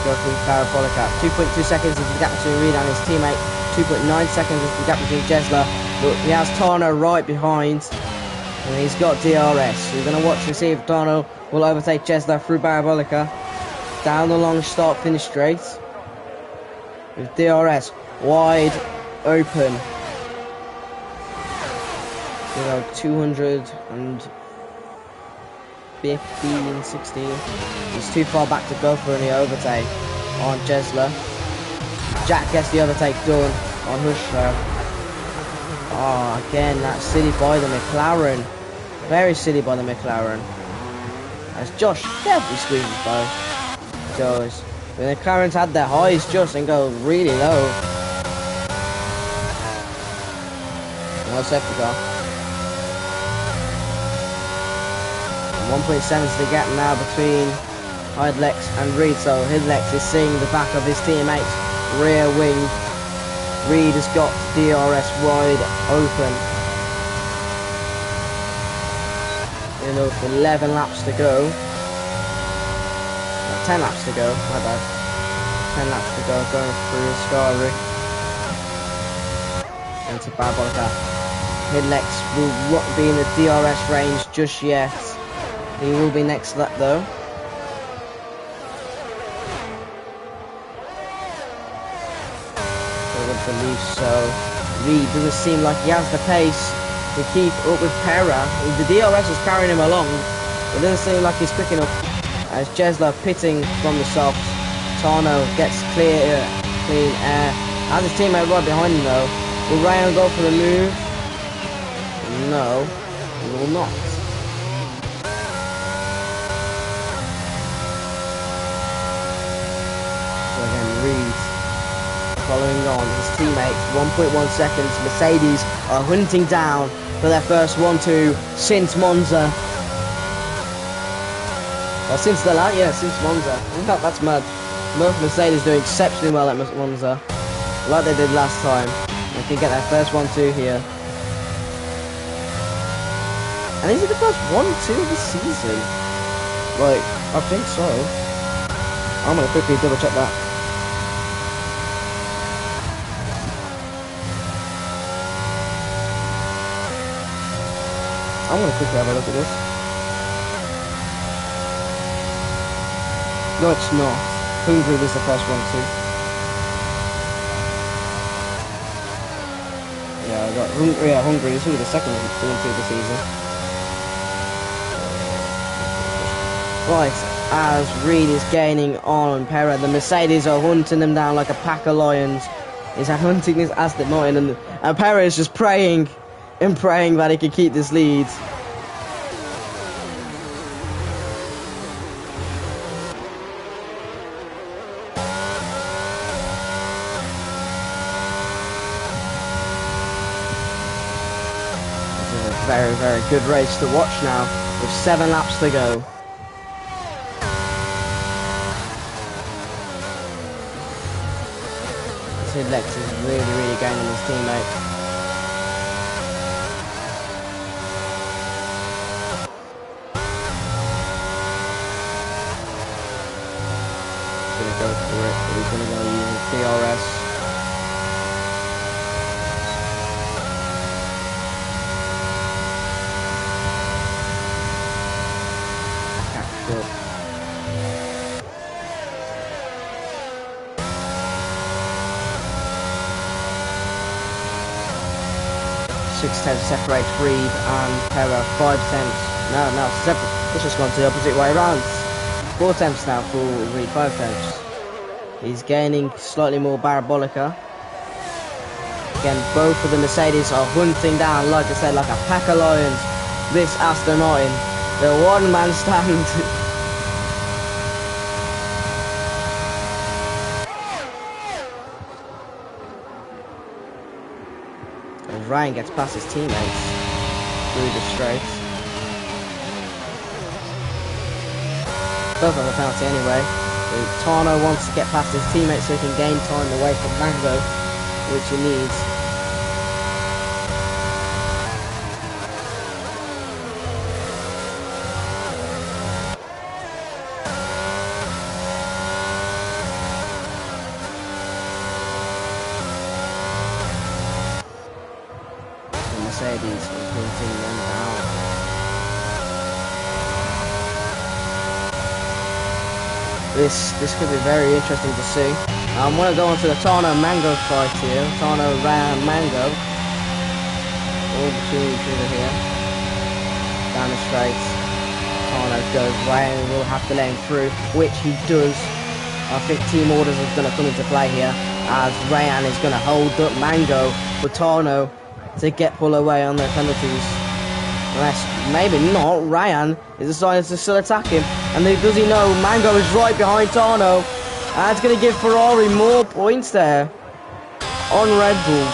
Go through Parabolica. 2.2 seconds is the gap between Reed and his teammate. 2.9 seconds is the gap between Jesler. But he has Tano right behind. And he's got DRS. So we're going to watch and see if Tano will overtake Jesler through Parabolica. Down the long start finish straight. With DRS wide open. You know, 215, 16. He's too far back to go for any overtake on Jesler. Jack gets the overtake done on Hushler. Oh, again, that's silly by the McLaren. Very silly by the McLaren. As Josh definitely squeezes by. Goes. When the McLarens had their highs just and go really low. No safety car. 1.7 is the gap now between Hidlex and Reed. So Hidlex is seeing the back of his teammate's rear wing. Reed has got DRS wide open. Enough 11 laps to go. 10 laps to go, my bad. 10 laps to go, going through Scarry. Into Parabolica. Hidlex will not be in the DRS range just yet. He will be next lap though. I would believe so. Reed doesn't seem like he has the pace to keep up with Pera. The DRS is carrying him along. It doesn't seem like he's quick enough. As Jesler pitting from the softs. Tano gets clean air. Has his teammate right behind him though. Will Ryan go for the move? No, he will not. Reed following on his teammates. 1.1 seconds. Mercedes are hunting down for their first 1-2 since Monza. Well, since the last, yeah, since Monza. In fact, that's mad. Both Mercedes doing exceptionally well at Monza, like they did last time. They can get their first 1-2 here. And is it the first 1-2 of the season? Like, I think so. I'm gonna quickly double check that. I'm gonna quickly have a look at this. No, it's not. Hungary was the first 1-2. Yeah, I got Hungary. This will be the second 1-2 of the season. Right, as Reed is gaining on Pera, the Mercedes are hunting them down like a pack of lions. He's hunting this Aston Martin, and Pera is just praying and praying that he can keep this lead. Very, very good race to watch now, with 7 laps to go. Lex is really gaining his teammate. He's gonna go for it, but he's gonna go using DRS. Good. 6 tenths separates Reed and Pera. 5 tenths. No, it's just gone to the opposite way around. 4 tenths now for Reed. 5 tenths. He's gaining slightly more Parabolica. Again, both of the Mercedes are hunting down, like I said, like a pack of lions. This Aston Martin, the one-man stand. Ryan gets past his teammates through the straight. Does have a penalty anyway. Tano wants to get past his teammates so he can gain time away from Mango, which he needs. Mercedes is hunting them down. This could be very interesting to see. I want to go on to the Tano Mango fight here. Tano, Ryan, Mango. All between each other here. Down the straights. Tano goes. Ryan will have to let him through, which he does. I think team orders is going to come into play here, as Ryan is going to hold up Mango for Tano to get pull away on their penalties. Unless, maybe not, Ryan is deciding to still attack him. And does he know Mango is right behind Tano? And it's going to give Ferrari more points there on Red Bull.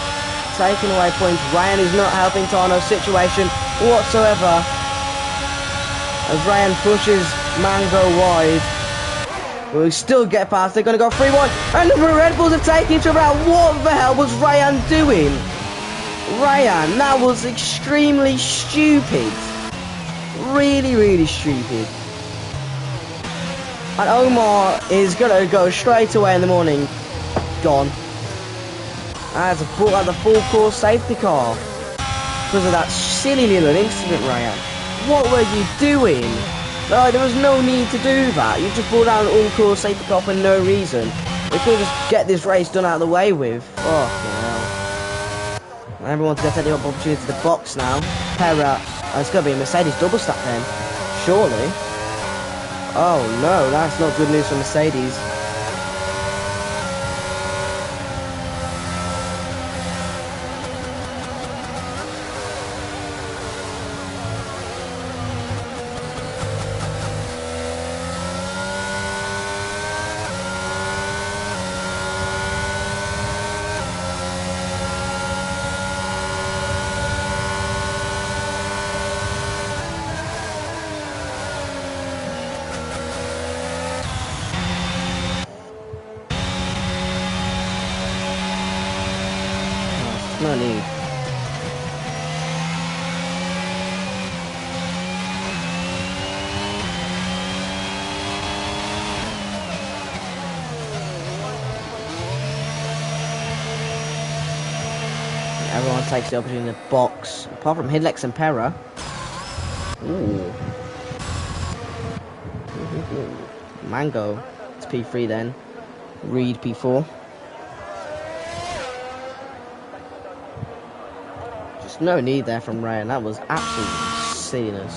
Taking away points. Ryan is not helping Tano's situation whatsoever, as Ryan pushes Mango wide. Will he still get past? They're going to go 3-1. And the Red Bulls have taken each other out. What the hell was Ryan doing? Ryan, that was extremely stupid. Really, really stupid. And Omar is going to go straight away in the morning. Gone. As a full course safety car. Because of that silly little incident, Ryan. What were you doing? No, there was no need to do that. You just brought down an all-course safety car for no reason. We could just get this race done out of the way with. Fucking hell. Everyone's going to take the opportunity to the box now. Pera, it's going to be a Mercedes double stack then. Surely. Oh no, that's not good news for Mercedes. No need. Everyone takes the opportunity to box, apart from Hidlex and Pera. Ooh. Mango. It's P3 then. Reed P4. No need there from Ryan. That was absolute silliness.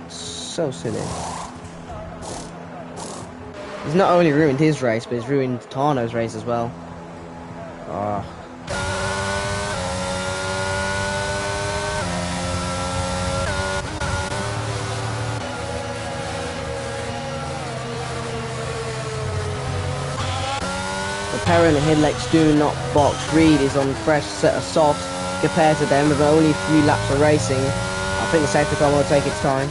So silly. He's not only ruined his race, but he's ruined Tano's race as well. Oh. Perrin and Hidlex do not box. Reed is on fresh set of softs compared to them with only a few laps of racing. I think the safety car will take its time.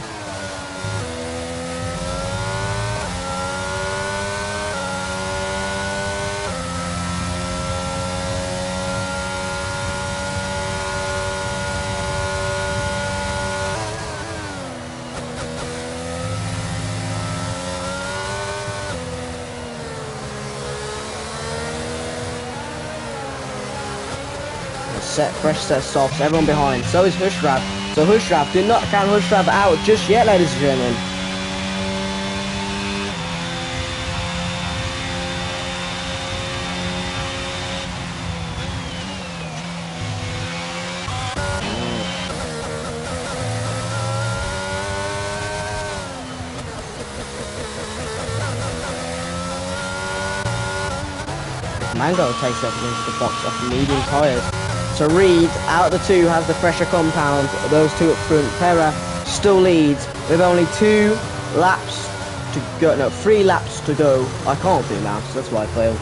Fresh set of softs, everyone behind. So is Hushrav. So Hushrav, do not count Hushrav out just yet, ladies and gentlemen. Mango takes up into the box off the medium tyres. So Reed, out of the two, has the fresher compound. Those two up front. Pera still leads with only 2 laps to go. No, 3 laps to go. I can't do maths, that's why I failed.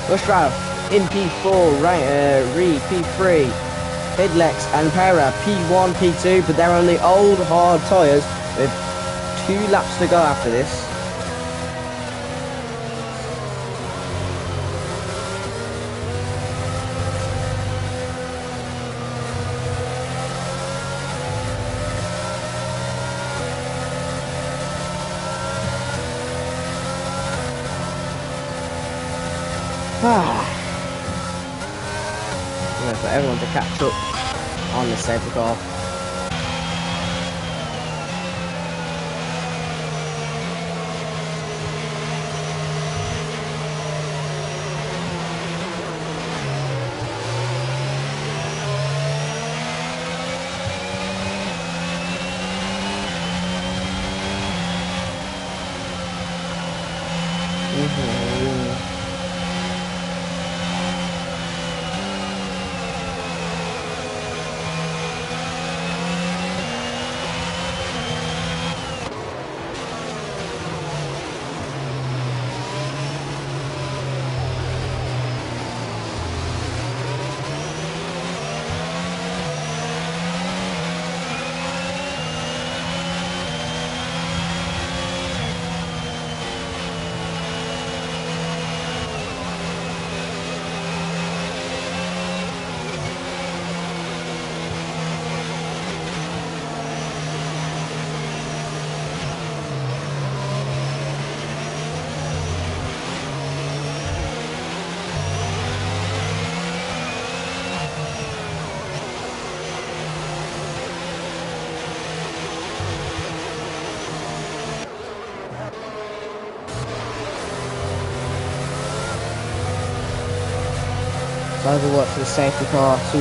Bushrow in P4, Reed P3, Hidlex and Para P1, P2, but they're on the old hard tyres with 2 laps to go after this. For everyone to catch up on the safety car. Overwatch for the safety car to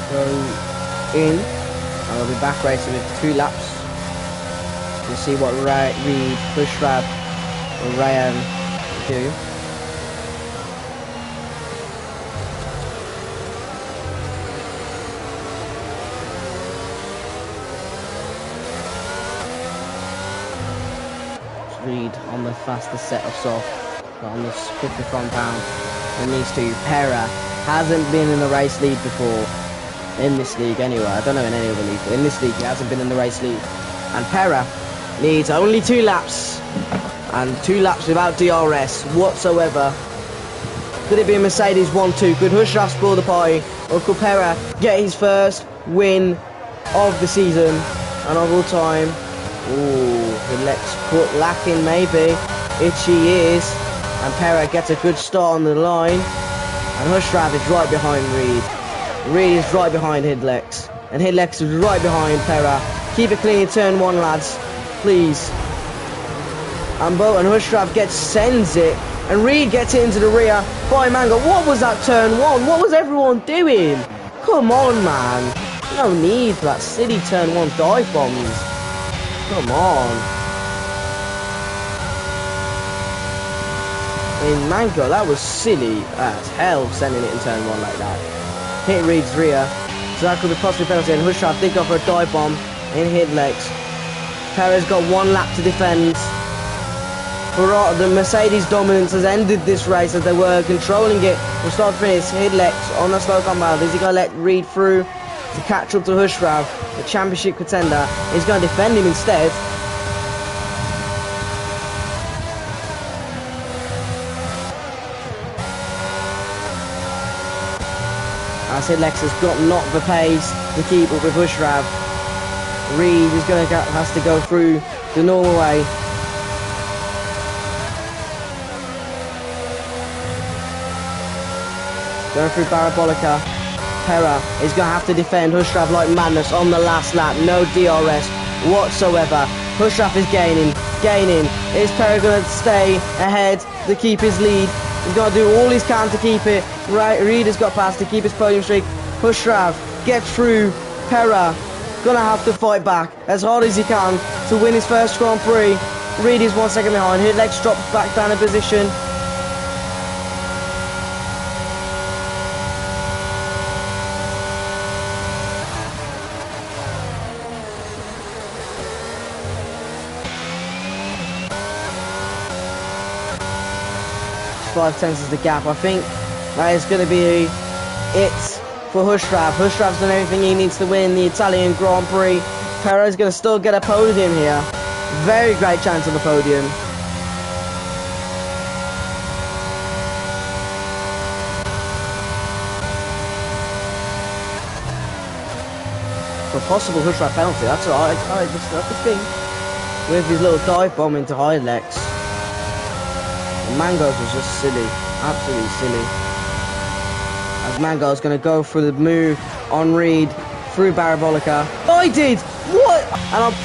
go in, and we'll be back racing with 2 laps to see what Reed, Bushrow and Ryan do. Reed on the faster set of soft. On this quicker compound than these two. Para hasn't been in the race lead before in this league anyway. I don't know in any other league, but in this league he hasn't been in the race lead. And Para needs only 2 laps, and 2 laps without DRS whatsoever. Could it be a Mercedes 1-2? Could Hushraff score the pie, or could Para get his first win of the season and of all time? Ooh, the Lex put lacking maybe. Itchy is. And Para gets a good start on the line. And Hushraff is right behind Reed. Reed is right behind Hidlex. And Hidlex is right behind Para. Keep it clean in turn 1, lads. Please. And Hushraff sends it. And Reed gets it into the rear by Mango. What was that turn 1? What was everyone doing? Come on, man. No need for that silly turn 1 dive bombs. Come on. I mean, Mango, that was silly as hell, sending it in turn 1 like that. Hit Reed's rear, so that could be possibly penalty, and Hushraff did go for a dive bomb in Hidlex. Para's got 1 lap to defend. The Mercedes dominance has ended this race as they were controlling it from start to finish. Hidlex on the slow compound. Is he going to let Reed through to catch up to Hushraff, the championship contender? He's going to defend him instead. As Hidlex has got not the pace to keep up with Hushraff. Reed is has to go through the normal way. Going through Parabolica. Para is going to have to defend Hushraff like madness on the last lap. No DRS whatsoever. Hushraff is gaining. Is Para going to stay ahead to keep his lead? He's got to do all he can to keep it. Right, Reed has got past to keep his podium streak. Hushraff gets through. Para gonna have to fight back as hard as he can to win his first Grand Prix. Reed is 1 second behind. Hidlex drops back down in position. 5/10 is the gap. I think that is going to be it for Hushrav. Hushrav's done everything he needs to win the Italian Grand Prix. Perez going to still get a podium here. Very great chance of the podium. For a possible Hushrav penalty, that's the thing. With his little dive bomb into Heidelberg. Mangos was just silly, absolutely silly. As Mango's going to go for the move on Reed through Parabolica. I did! What? And I'm